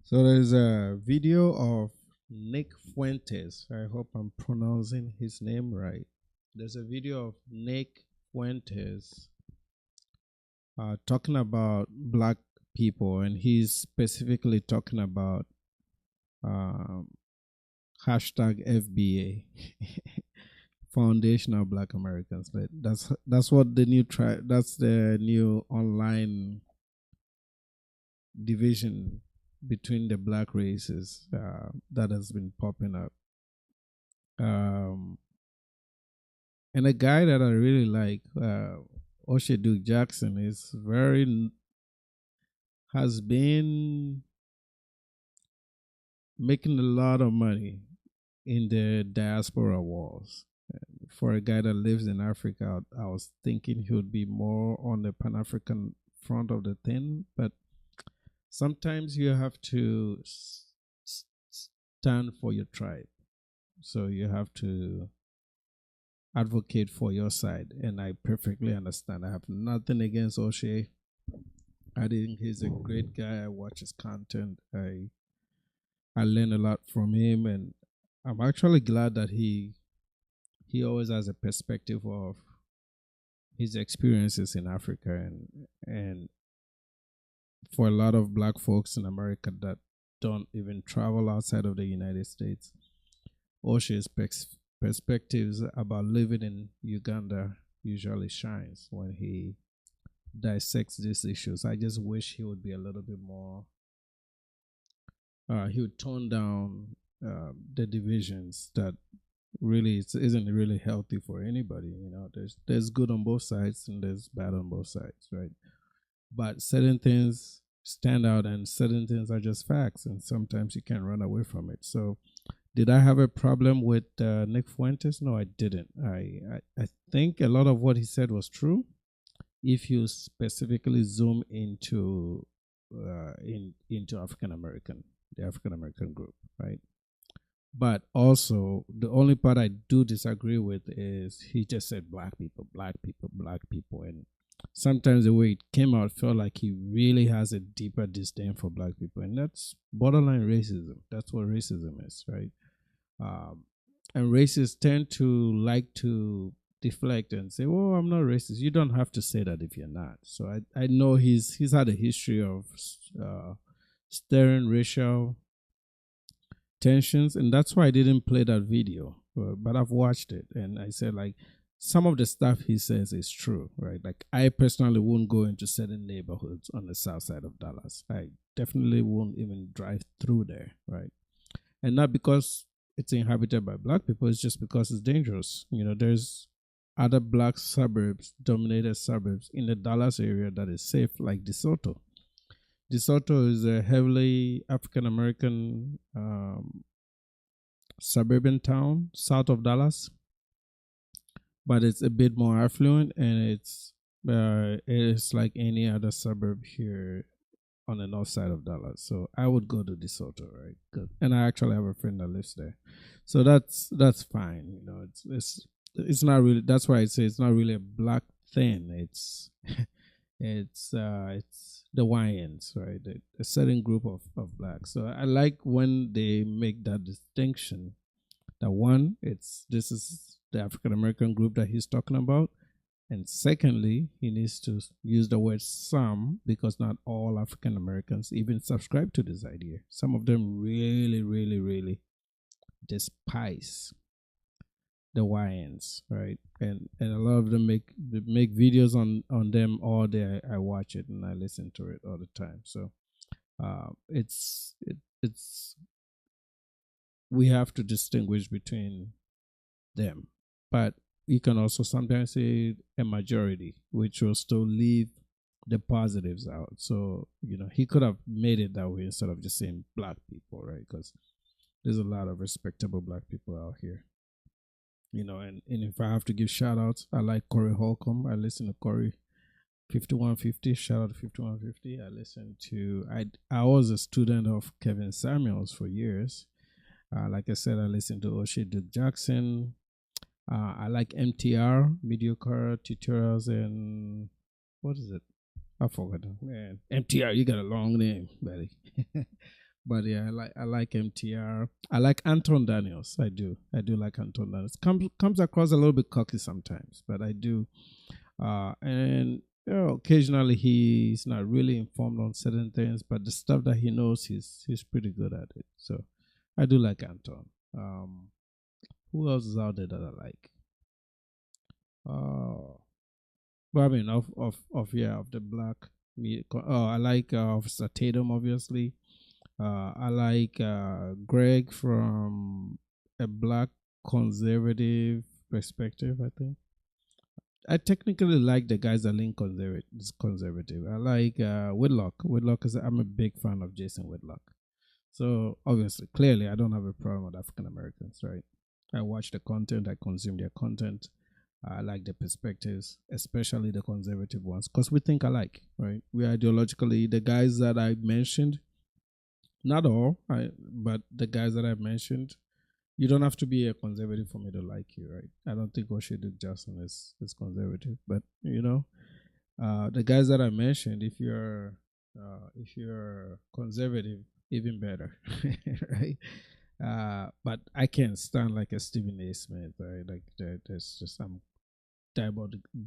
So there's a video of Nick Fuentes. I hope I'm pronouncing his name right. There's a video of Nick Fuentes talking about black people, and he's specifically talking about um, hashtag FBA, Foundational Black Americans. That's what the new that's the new online division between the black races that has been popping up. And a guy that I really like, Duke Jackson, has been making a lot of money in the diaspora wars. For a guy that lives in Africa, I was thinking he would be more on the Pan African front of the thing, but sometimes you have to stand for your tribe. So you have to advocate for your side, and I perfectly understand. I have nothing against O'Shea. I think he's a great guy. I watch his content. I learn a lot from him, and I'm actually glad that he always has a perspective of his experiences in Africa, and for a lot of black folks in America that don't even travel outside of the United States, O'Shea's perspectives about living in Uganda usually shines when he dissects these issues. I just wish he would be a little bit more. He would tone down the divisions that really isn't really healthy for anybody. You know, there's good on both sides and there's bad on both sides, right? But certain things stand out and certain things are just facts, and sometimes you can't run away from it. So did I have a problem with Nick Fuentes? No, I didn't. I think a lot of what he said was true if you specifically zoom into into African American, the African American group, right? But also, the only part I do disagree with is he just said black people, black people, black people, and sometimes the way it came out felt like he really has a deeper disdain for black people, and that's borderline racism. That's what racism is, right? And racists tend to like to deflect and say, "Oh, I'm not racist." You don't have to say that if you're not. So I know he's had a history of stirring racial tensions, and that's why I didn't play that video. But I've watched it, and I said like some of the stuff he says is true, right? Like I personally won't go into certain neighborhoods on the south side of Dallas. I definitely won't even drive through there, right? And not because it's inhabited by black people, it's just because it's dangerous. You know, there's other black suburbs, dominated suburbs in the Dallas area that is safe, like DeSoto. DeSoto is a heavily African American suburban town south of Dallas, but it's a bit more affluent, and it's like any other suburb here on the north side of Dallas. So I would go to DeSoto, right? And I actually have a friend that lives there, so that's fine. You know, it's not really. That's why I say it's not really a black thing. It's it's the YNs, right? A certain group of blacks. So I like when they make that distinction. That one, this is the African American group that he's talking about. And secondly, he needs to use the word some because not all African Americans even subscribe to this idea. Some of them really, really, really despise the YNs, right? And a lot of them make videos on them all day. I watch it and I listen to it all the time. So it's we have to distinguish between them, but you can also sometimes say a majority, which will still leave the positives out. So you know he could have made it that way instead of just saying black people, right? Because there's a lot of respectable black people out here. You know, and if I have to give shout outs, I like Corey Holcomb. I listen to Corey 5150. Shout out to 5150. I was a student of Kevin Samuels for years. Like I said, I listened to Duke Jackson. I like MTR, Mediocre Tutorials, and what is it? I forgot. Man, MTR, you got a long name, buddy. But yeah, I like MTR. I like Anton Daniels. I do like Anton Daniels. Comes across a little bit cocky sometimes, but I do. And occasionally he's not really informed on certain things, but the stuff that he knows, he's pretty good at it. So I do like Anton. Who else is out there that I like? Uh, Well, I mean, of the black media. Oh, I like Officer Tatum, obviously. I like Greg from a black conservative perspective. I think I technically like the guys that lean conservative. I like Whitlock. I'm a big fan of Jason Whitlock. So obviously, clearly, I don't have a problem with African Americans, right? I watch the content, I consume their content. I like the perspectives, especially the conservative ones, because we think alike, right? We ideologically, the guys that I mentioned, not all, but the guys that I mentioned, you don't have to be a conservative for me to like you, right? I don't think Oshidu Jackson is conservative, but the guys that I mentioned, if you're conservative, even better, right? But I can't stand like a Stephen A. Smith, right? Like there's just I'm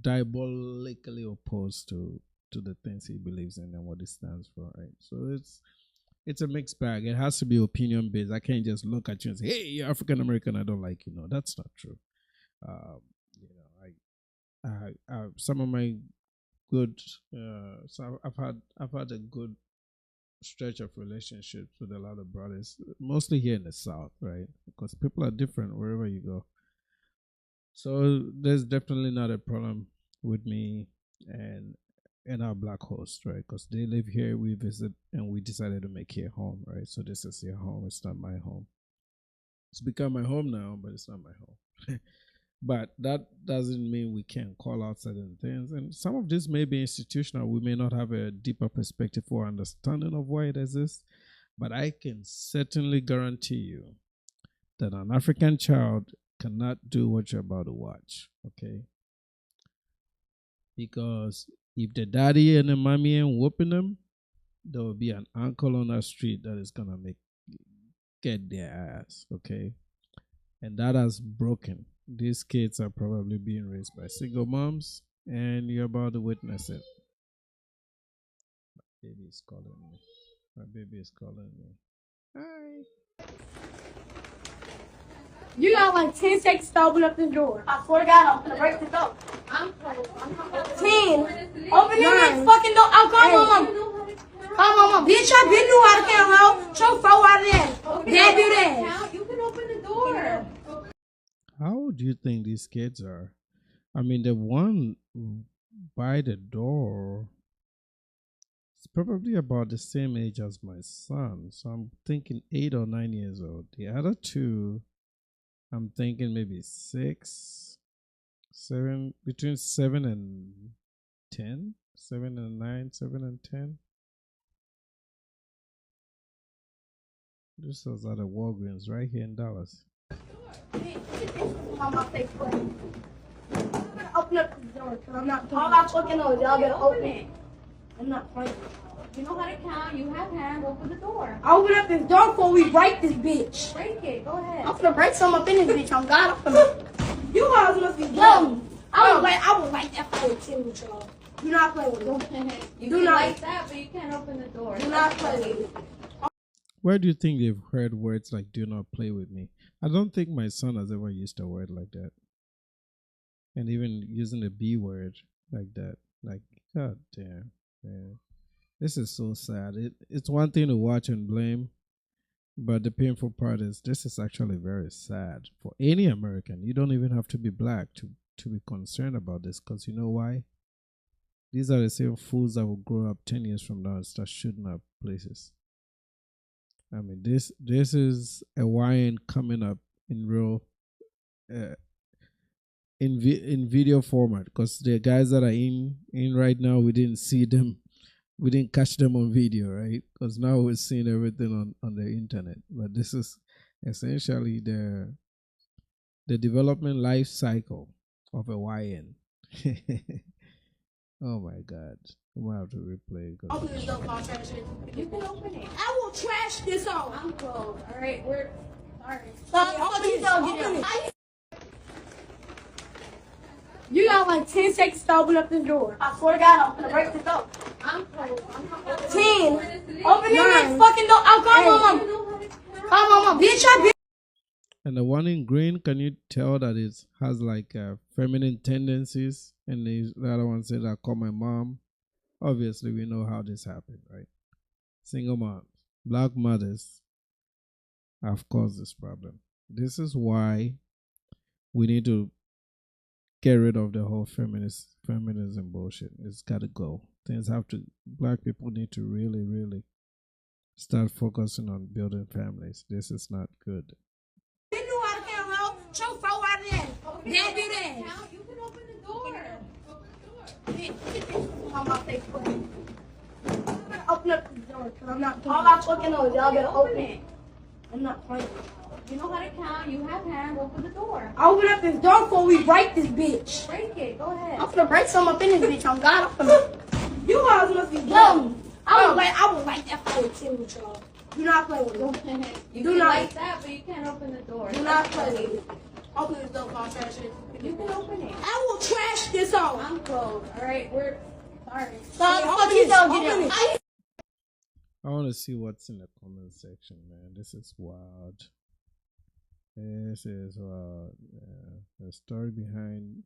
diabolically opposed to the things he believes in and what he stands for, right? So it's a mixed bag. It has to be opinion based. I can't just look at you and say, "Hey, you're African American. I don't like you." No, that's not true. Um, some of my good. So I've had a good stretch of relationships with a lot of brothers, mostly here in the South, right? Because people are different wherever you go. So there's definitely not a problem with me and our black host, right? Because they live here, we visit, and we decided to make here home, right? So this is your home. It's not my home. It's become my home now, but it's not my home. But that doesn't mean we can't call out certain things. And some of this may be institutional. We may not have a deeper perspective or understanding of why it exists. But I can certainly guarantee you that an African child cannot do what you're about to watch. Okay. Because if the daddy and the mommy ain't whooping them, there will be an uncle on the street that is gonna get their ass. Okay. And that has broken. These kids are probably being raised by single moms, and you're about to witness it. Baby is calling me. My baby is calling me. Hi. You got like 10 seconds to open up the door. I swear to God, I'm gonna break the door. I'm close. 10. Open the fucking door. I'll call my mom. Call my mom. Bitch, I been knew how to count, ho. Show 4 out of that. Dad do that. You can open the door. How old do you think these kids are? I mean, the one by the door is probably about the same age as my son. So I'm thinking 8 or 9 years old. The other two, I'm thinking maybe 6, 7, between 7 and 10, 7 and 9, 7 and 10. This was at a Walgreens right here in Dallas. Open up the door, because I'm not playing. All I fucking know is y'all better open it. I'm not playing. You know how to count. You have hands. Open the door. Open up this door before we break this bitch. Break it. Go ahead. I'm gonna break some up in this bitch. I'm God. I'm gonna. You guys must be dumb. I would like that for 10 with y'all. Do not play with it. You Do can not like that, but you can't open the door. Do not play with it. Where do you think they've heard words like "do not play with me"? I don't think my son has ever used a word like that. And even using the B word like that. Like, god damn, man. This is so sad. It's one thing to watch and blame, but the painful part is this is actually very sad for any American. You don't even have to be black to be concerned about this, because you know why? These are the same fools that will grow up 10 years from now and start shooting up places. I mean, this is a YN coming up in real, in video format, because the guys that are in right now, we didn't see them, we didn't catch them on video, right? Because now we're seeing everything on the internet. But this is essentially the development life cycle of a YN. Oh my God. We might have to replay it. 'Cause Open this door, I'll trash it. You can open it. I will trash this off. I'm closed. All right, we're sorry. Open it. You got like 10 seconds to open up this door. I swear to God, I'm gonna break this door. I'm closed. I'm not opening 10. the Open this fucking door. I'll call my mom. Call my mom. Bitch, I bitch. And the one in green, can you tell that it has like feminine tendencies? And the other one said, I call my mom. Obviously, we know how this happened, right? Single moms, black mothers have caused this problem. This is why we need to get rid of the whole feminism bullshit. It's got to go. Black people need to really, really start focusing on building families. This is not good. You knew how to count, ho. Show 4 out of that. That do that. You can open the door. Open up the door, because I'm not playing. All I fucking know is y'all better open it. I'm not playing. You know how to count. You have hands. Open the door. Open up this door before we break this bitch. Break it. Go ahead. I'm finna break something up in this bitch. On God, I'm finna. You guys must be dumb. I would like that for a team with y'all. Do not play with it. You Do can not. like that, but you can't open the door. Do not play with it. Open this door, I'll trash it. You can open it. I will trash this off. I'm closed. All right, we're sorry. Open this door, get it. I want to see what's in the comment section, man. This is wild. This is wild. Yeah. The story behind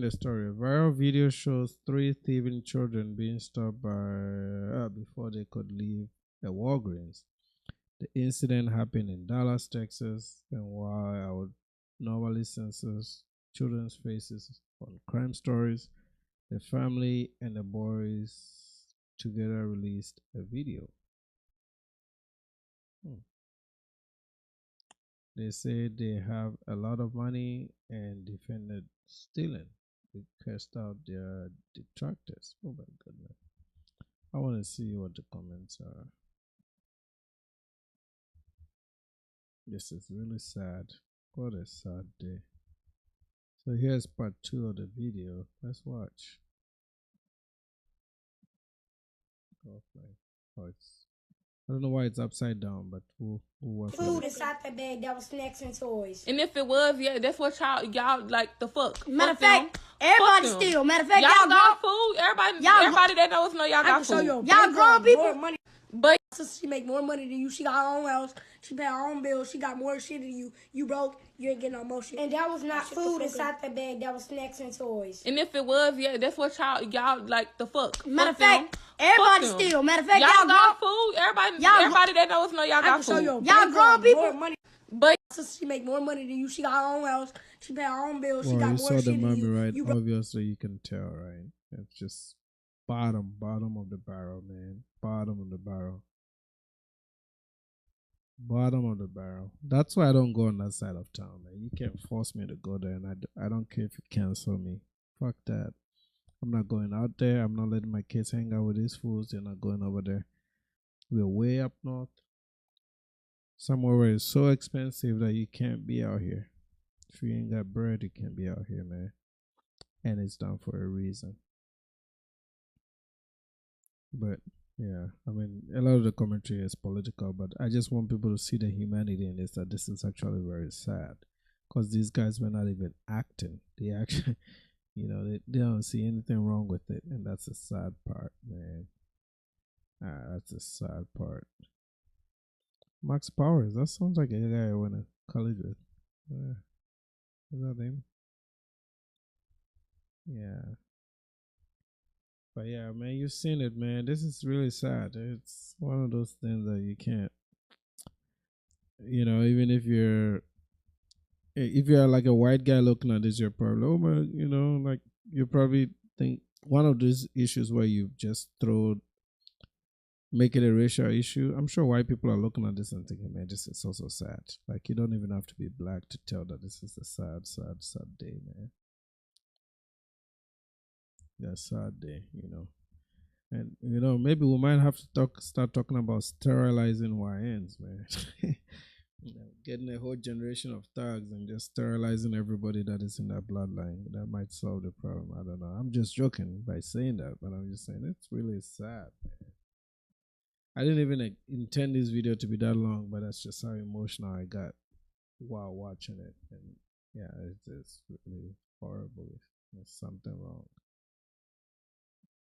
the story. A viral video shows 3 thieving children being stopped by before they could leave a Walgreens. The incident happened in Dallas, Texas, and while I would normally censor children's faces on crime stories, the family and the boys together released a video. They say they have a lot of money and defended stealing. They cursed out their detractors. Oh my goodness. I want to see what the comments are. This is really sad. What a sad day. So here's part 2 of the video. Let's watch. I don't know why it's upside down, but we'll work Food with it. inside that bag that was snacks and toys. And if it was, yeah, that's what y'all like the fuck. Matter of Fuck fact, them. everybody Fuck them. steal. Matter of fact, Y'all got grown- food. Everybody y'all that knows know y'all got food. Y'all grown people. But Sister, she make more money than you. She got her own house. She pay her own bills. She got more shit than you. You broke. You ain't getting no more shit. And that was not food inside that bag. That was snacks and toys. and if it was, yeah, that's what y'all like the fuck. Matter of Fuck them. fact, everybody Fuck them. steal. Matter of fact, Y'all got grown- food. Everybody y'all that knows know y'all got food. Y'all grown people. But Sister, she make more money than you. She got her own house. She pay her own bills. She Well, got you more saw the shit than mommy, you. right? You broke. Obviously, you can tell, right? It's just bottom of the barrel, man. Bottom of the barrel. Bottom of the barrel. That's why I don't go on that side of town, man. You can't force me to go there, and I don't care if you cancel me. Fuck that. I'm not going out there. I'm not letting my kids hang out with these fools. They're not going over there. We're way up north. Somewhere where it's so expensive that you can't be out here. If you ain't got bread, you can't be out here, man. And it's done for a reason. But yeah, I mean, a lot of the commentary is political, but I just want people to see the humanity in this, that this is actually very sad. Because these guys were not even acting. They actually, they don't see anything wrong with it. And that's a sad part, man. That's a sad part. Max Powers, that sounds like a guy I went to college with. Is that him? Yeah. But yeah, man, you've seen it, man. This is really sad. It's one of those things that you can't, even if you're like a white guy looking at this, you're probably, oh man, like you probably think one of those issues where you just make it a racial issue. I'm sure white people are looking at this and thinking, man, this is so sad. Like you don't even have to be black to tell that this is a sad, sad, sad day, man. That's sad day, And maybe we might have to start talking about sterilizing YNs, man. Getting a whole generation of thugs and just sterilizing everybody that is in that bloodline. That might solve the problem. I don't know. I'm just joking by saying that, but I'm just saying it's really sad, man. I didn't even intend this video to be that long, but that's just how emotional I got while watching it. And yeah, it's just really horrible. There's something wrong.